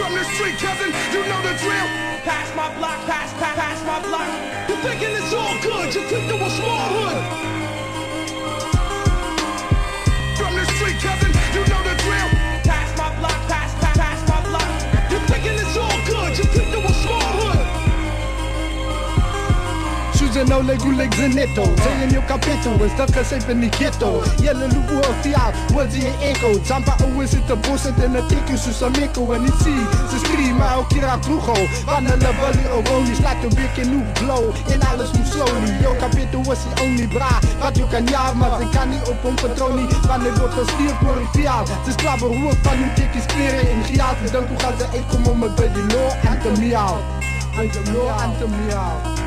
From the street, cousin, you know the drill. Pass my block, pass my block. You thinking it's all good, you think you a small hood. From the street, cousin, you know the drill. Pass my block, pass my block. You thinking it's all good, you think you a small hood. No leguleg zenetto, say in your capito, is dat gezegd in die ghetto. Jelle lubu of fiaal, was die echo. Zampa always zit de bos en de teken susameko. En ik zie, ze screamen ook hier aan Plugo. Wanneer bully oronies, laat je week in nu glow. En alles moet slowly, yo capito was die only bra. Wat je kan ja, maar ze kan niet op een patronie. Wanneer wordt gestuurd door een fiaal. Ze is klabber hoe van uw tikjes kleren in giaat. Dan hoe gaat ze echt komen om het bij die law en te miauw. En de law en te miauw.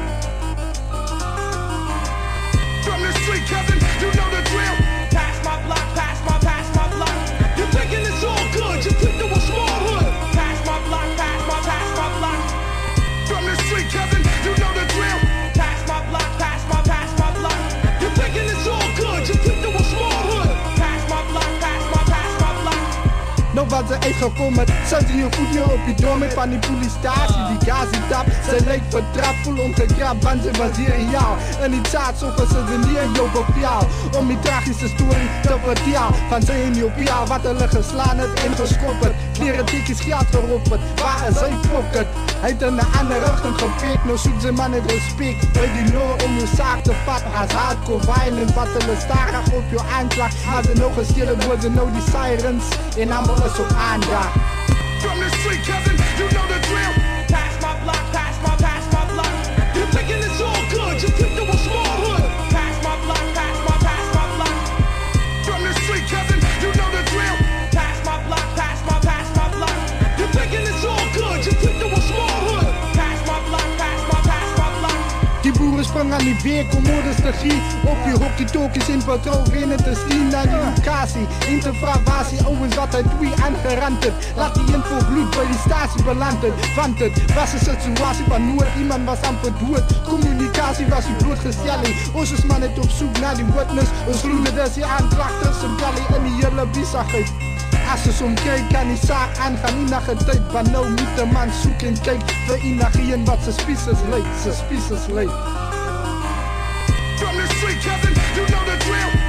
From the street, cousin, you know the drill. Pass my block, pass my block. You thinking it's all good, you think you a small hood. Pass my block, pass my block. From the street, cousin, you know the drill. Pass my block, pass my block. You thinking it's all good, you think you a small hood. Pass my block, pass my block. Nog wat ze echt gekomen, zet je voetje op je door met van die polistatie. Die gazi tap, ze leek vertrapt, voel ongegrapt, want ze was hier in jou. En niet zaad, zo was ze er niet in jouw papiaal. Om die tragische story te vertellen, van ze in jouw piaal. Wat er geslaan het en geschopperd, kleren tikjes geld geropperd, waar is zijn pocket? Hij heeft een andere richting gepikt, nou zoekt ze man het respect. Bij die loor om je zaak te vatten, als hardcore violent, wat er staren op je aanslag. Maar ze nog een stille worden, nou die sirens, en allemaal is op aandacht. From the street, cousin, you know the drill. Pass my block, pass my block. You thinking it's all good, you think you a small hood. Pass my block, pass my block. From the street, cousin, you know the drill. Pass my block, pass my block. You thinking it's all good, you think you a small hood. Pass my block, pass my block. Die boeren sprong aan die beer, commodus de gie. Op je hockey-talkies in patroon, rennen te zien naar die locatie. Interpravatie, overigens wat hij twee aangerand het. Laat die info bloed bij die statie belanden. Want het was een situatie van nooit, iemand was amper dood. Communicatie was die bloedgestelling. Ons is man het op zoek naar die witness. Ons groeien dus die aanklachten, zijn belly in die hele bizarheid. Als ze zo'n kijkt, kan die zaak aangaan. Inage tijd, maar nou moet de man zoeken en kijkt. Voor inagien wat ze spiesers leed, ze spiesers leed. From the street, cousin, you know the drill.